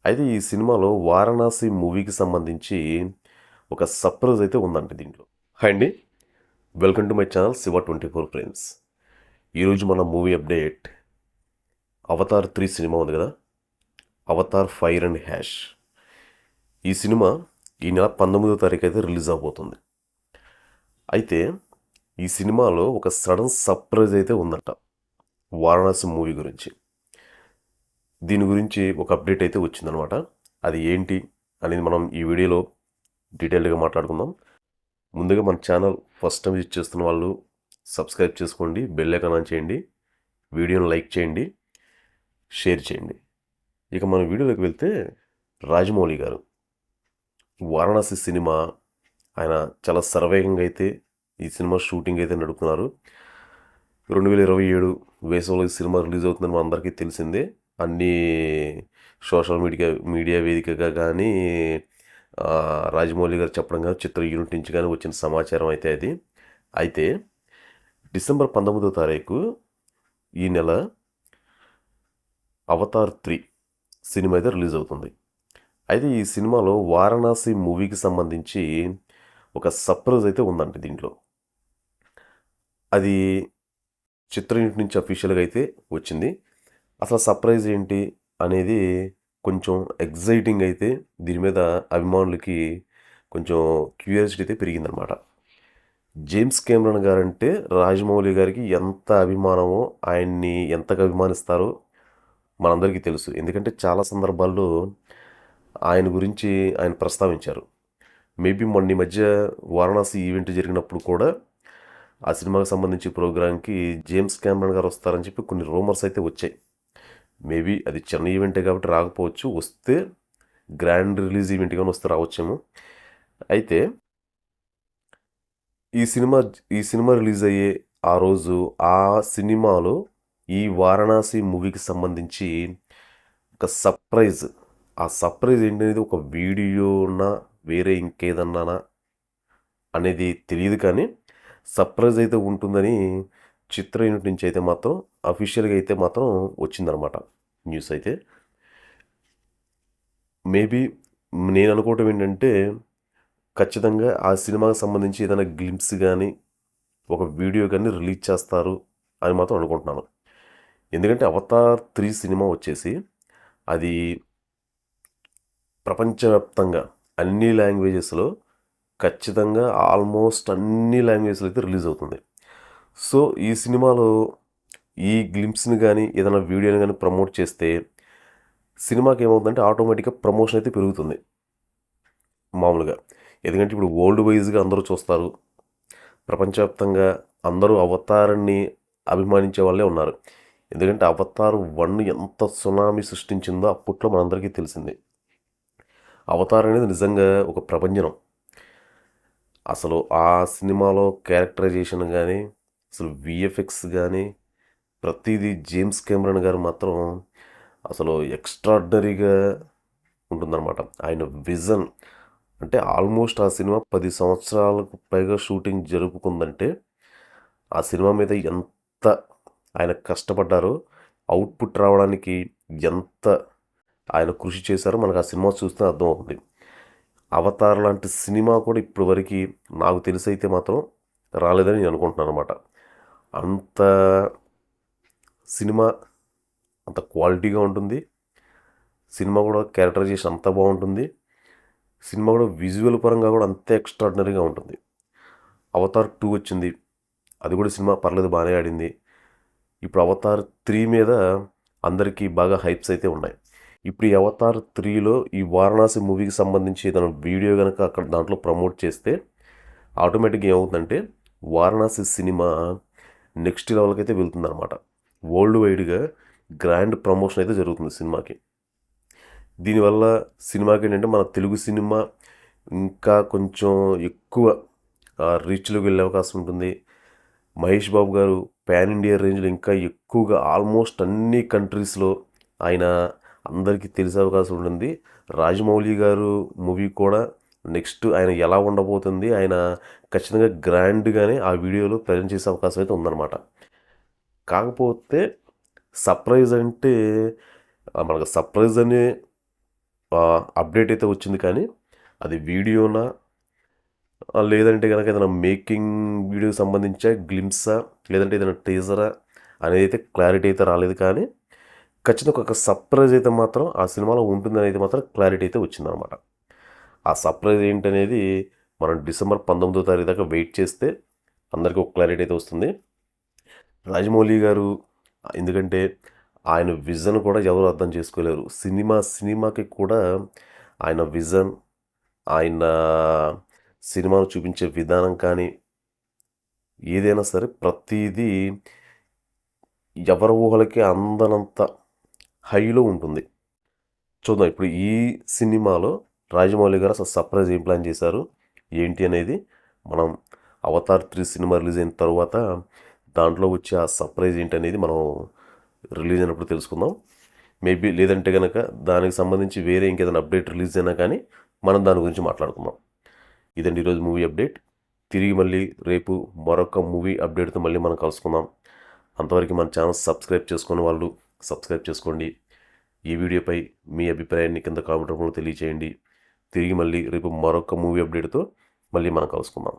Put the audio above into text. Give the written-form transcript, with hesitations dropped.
అయితే ఈ సినిమాలో 'వారణాసి' మూవీకి సంబంధించి ఒక సర్ప్రైజ్ అయితే ఉందంట దీంట్లో. హాయ్ అండి. వెల్కమ్ టు మై ఛానల్ 'శివ24 ఫ్రేమ్స్'. ఈరోజు మన మూవీ అప్డేట్ 'అవతార్ 3' సినిమా ఉంది కదా, 'అవతార్ ఫైర్ అండ్ హ్యాష్'. ఈ సినిమా ఈ నెల 19వ తారీఖు అయితే రిలీజ్ అవబోతుంది. అయితే ఈ సినిమాలో ఒక సడన్ సర్ప్రైజ్ అయితే ఉందంట 'వారణాసి' మూవీ గురించి. దీని గురించి ఒక అప్డేట్ అయితే వచ్చిందనమాట. అది ఏంటి అనేది మనం ఈ వీడియోలో డీటెయిల్డ్గా మాట్లాడుకుందాం. ముందుగా మన ఛానల్ ఫస్ట్ టైం విజిట్ చేస్తున్న వాళ్ళు సబ్స్క్రైబ్ చేసుకోండి, బెల్ ఐకాన్ ఆన్ చేయండి, వీడియోని లైక్ చేయండి, షేర్ చేయండి. ఇక మన వీడియోలోకి వెళ్తే, రాజమౌళి గారు వారణాసి సినిమా ఆయన చాలా శరవేగంగా అయితే ఈ సినిమా షూటింగ్ అయితే నడుపుతున్నారు. 2027 వేసవిలో ఈ సినిమా రిలీజ్ అవుతుందని మన అందరికీ తెలిసిందే. అన్ని సోషల్ మీడియా వేదికగా కానీ రాజమౌళి గారు చెప్పడం కానీ చిత్ర యూనిట్ నుంచి కానీ వచ్చిన సమాచారం అయితే అది. అయితే డిసెంబర్ 19వ తారీఖు ఈ నెల 'అవతార్ 3' సినిమా అయితే రిలీజ్ అవుతుంది. అయితే ఈ సినిమాలో 'వారణాసి' మూవీకి సంబంధించి ఒక సర్ప్రైజ్ అయితే ఉందంట దీంట్లో. అది చిత్ర యూనిట్ నుంచి అఫీషియల్గా అయితే వచ్చింది. అసలు సర్ప్రైజ్ ఏంటి అనేది కొంచెం ఎగ్జైటింగ్ అయితే దీని మీద అభిమానులకి కొంచెం క్యూరియాసిటీ అయితే పెరిగిందనమాట. జేమ్స్ కెమెరాన్ గారంటే రాజమౌళి గారికి ఎంత అభిమానమో, ఆయన్ని ఎంతగా అభిమానిస్తారో మనందరికీ తెలుసు. ఎందుకంటే చాలా సందర్భాల్లో ఆయన గురించి ఆయన ప్రస్తావించారు. మేబీ మొన్న ఈ మధ్య వారణాసి ఈవెంట్ జరిగినప్పుడు కూడా ఆ సినిమాకి సంబంధించి ప్రోగ్రాంకి జేమ్స్ కెమెరాన్ గారు వస్తారని చెప్పి కొన్ని రూమర్స్ అయితే వచ్చాయి. మేబీ అది చిన్న ఈవెంటే కాబట్టి రాకపోవచ్చు, వస్తే గ్రాండ్ రిలీజ్ ఈవెంట్ కానీ వస్తే రావచ్చేమో. అయితే ఈ సినిమా రిలీజ్ అయ్యే ఆ రోజు ఆ సినిమాలో ఈ వారణాసి మూవీకి సంబంధించి ఒక సర్ప్రైజ్, ఆ సర్ప్రైజ్ ఏంటనేది ఒక వీడియోనా వేరే ఇంకేదన్నానా అనేది తెలియదు, కానీ సర్ప్రైజ్ అయితే ఉంటుందని చిత్ర యూనిట్ నుంచి అయితే మాత్రం అఫీషియల్గా అయితే మాత్రం వచ్చిందనమాట న్యూస్ అయితే. మేబీ నేను అనుకోవటం ఏంటంటే, ఖచ్చితంగా ఆ సినిమాకి సంబంధించి ఏదైనా గ్లింప్స్ కానీ ఒక వీడియో కానీ రిలీజ్ చేస్తారు అని మాత్రం అనుకుంటున్నాను. ఎందుకంటే 'అవతార్ 3' సినిమా వచ్చేసి అది ప్రపంచవ్యాప్తంగా అన్ని లాంగ్వేజెస్లో ఖచ్చితంగా ఆల్మోస్ట్ అన్ని లాంగ్వేజ్లో అయితే రిలీజ్ అవుతుంది. సో ఈ సినిమాలో ఈ గ్లింప్స్ని కానీ ఏదైనా వీడియోని కానీ ప్రమోట్ చేస్తే సినిమాకి ఏమవుతుందంటే ఆటోమేటిక్గా ప్రమోషన్ అయితే పెరుగుతుంది మామూలుగా. ఎందుకంటే ఇప్పుడు వరల్డ్ వైజ్గా అందరూ చూస్తారు, ప్రపంచవ్యాప్తంగా అందరూ అవతారాన్ని అభిమానించే వాళ్ళే ఉన్నారు. ఎందుకంటే అవతార్ 1 ఎంత సునామీ సృష్టించిందో అప్పట్లో మనందరికీ తెలిసింది. అవతార్ అనేది నిజంగా ఒక ప్రభంజనం. అసలు ఆ సినిమాలో క్యారెక్టరైజేషన్ కానీ, అసలు విఎఫ్ఎక్స్ కానీ, ప్రతిదీ జేమ్స్ కెమెరాన్ గారు మాత్రం అసలు ఎక్స్ట్రాడినరీగా ఉంటుందన్నమాట. ఆయన విజన్ అంటే ఆల్మోస్ట్ ఆ సినిమా 10 సంవత్సరాలకు పైగా షూటింగ్ జరుపుకుందంటే ఆ సినిమా మీద ఎంత ఆయన కష్టపడ్డారో, అవుట్పుట్ రావడానికి ఎంత ఆయన కృషి చేశారో మనకు ఆ సినిమా చూస్తే అర్థమవుతుంది. అవతార్ లాంటి సినిమా కూడా ఇప్పటివరకు నాకు తెలిసి అయితే మాత్రం రాలేదని నేను అనుకుంటున్నాను అనమాట. అంత సినిమా అంత క్వాలిటీగా ఉంటుంది. సినిమా కూడా క్యారెక్టరైజేషన్ అంత బాగుంటుంది. సినిమా కూడా విజువల్ పరంగా కూడా అంతే ఎక్స్ట్రాడినరీగా ఉంటుంది. అవతార్ 2 వచ్చింది, అది కూడా సినిమా పర్లేదు, బాగానే ఆడింది. ఇప్పుడు అవతార్ 3 మీద అందరికీ బాగా హైప్స్ అయితే ఉన్నాయి. ఇప్పుడు ఈ అవతార్ 3లో ఈ వారణాసి మూవీకి సంబంధించి ఏదైనా వీడియో కనుక అక్కడ దాంట్లో ప్రమోట్ చేస్తే ఆటోమేటిక్గా ఏమవుతుందంటే వారణాసి సినిమా నెక్స్ట్ లెవెల్కి అయితే వెళ్తుందన్నమాట. వరల్డ్ వైడ్గా గ్రాండ్ ప్రమోషన్ అయితే జరుగుతుంది సినిమాకి. దీనివల్ల సినిమాకి ఏంటంటే మన తెలుగు సినిమా ఇంకా కొంచెం ఎక్కువ రీచ్లోకి వెళ్ళే అవకాశం ఉంటుంది. మహేష్ బాబు గారు పాన్ ఇండియా రేంజ్లో ఇంకా ఎక్కువగా ఆల్మోస్ట్ అన్ని కంట్రీస్లో ఆయన అందరికీ తెలిసే అవకాశం ఉంటుంది. రాజమౌళి గారు మూవీ కూడా నెక్స్ట్ ఆయన ఎలా ఉండబోతుంది, ఆయన ఖచ్చితంగా గ్రాండ్గానే ఆ వీడియోలో ప్రజెంట్ చేసే అవకాశం అయితే ఉందన్నమాట. కాకపోతే సర్ప్రైజ్ అంటే మనకు సర్ప్రైజ్ అనే అప్డేట్ అయితే వచ్చింది, కానీ అది వీడియోనా లేదంటే కనుక ఏదైనా మేకింగ్ వీడియోకి సంబంధించే గ్లిమ్సా లేదంటే ఏదైనా టీజరా అనేది అయితే క్లారిటీ అయితే రాలేదు. కానీ ఖచ్చితంగా ఒక సర్ప్రైజ్ అయితే మాత్రం ఆ సినిమాలో ఉంటుందని అయితే మాత్రం క్లారిటీ అయితే వచ్చిందనమాట. ఆ సర్ప్రైజ్ ఏంటనేది మనం డిసెంబర్ 19వ తారీఖు దాకా వెయిట్ చేస్తే అందరికీ ఒక క్లారిటీ అయితే వస్తుంది. రాజమౌళి గారు ఎందుకంటే ఆయన విజన్ కూడా ఎవరు అర్థం చేసుకోలేరు. సినిమాకి కూడా ఆయన విజన్, ఆయన సినిమాను చూపించే విధానం కానీ ఏదైనా సరే ప్రతీదీ ఎవరి ఊహలకి అందనంత హైలో ఉంటుంది. చూద్దాం ఇప్పుడు ఈ సినిమాలో రాజమౌళి గారు అసలు సర్ప్రైజ్ ఏం ప్లాన్ చేశారు ఏంటి అనేది మనం అవతార్ 3 సినిమా రిలీజ్ అయిన తర్వాత దాంట్లో వచ్చే ఆ సర్ప్రైజ్ ఏంటి అనేది మనం రిలీజ్ అయినప్పుడు తెలుసుకుందాం. మేబీ లేదంటే కనుక దానికి సంబంధించి వేరే ఇంకేదైనా అప్డేట్ రిలీజ్ అయినా కానీ మనం దాని గురించి మాట్లాడుకుందాం. ఇదండి ఈరోజు మూవీ అప్డేట్. తిరిగి మళ్ళీ రేపు మరొక మూవీ అప్డేట్తో మళ్ళీ మనం కలుసుకుందాం. అంతవరకు మన ఛానల్ సబ్స్క్రైబ్ చేసుకునే వాళ్ళు సబ్స్క్రైబ్ చేసుకోండి. ఈ వీడియోపై మీ అభిప్రాయాన్ని కింద కామెంట్ రూపంలో తెలియచేయండి. తిరిగి మళ్ళీ రేపు మరొక మూవీ అప్డేట్తో మళ్ళీ మనం కలుసుకుందాం.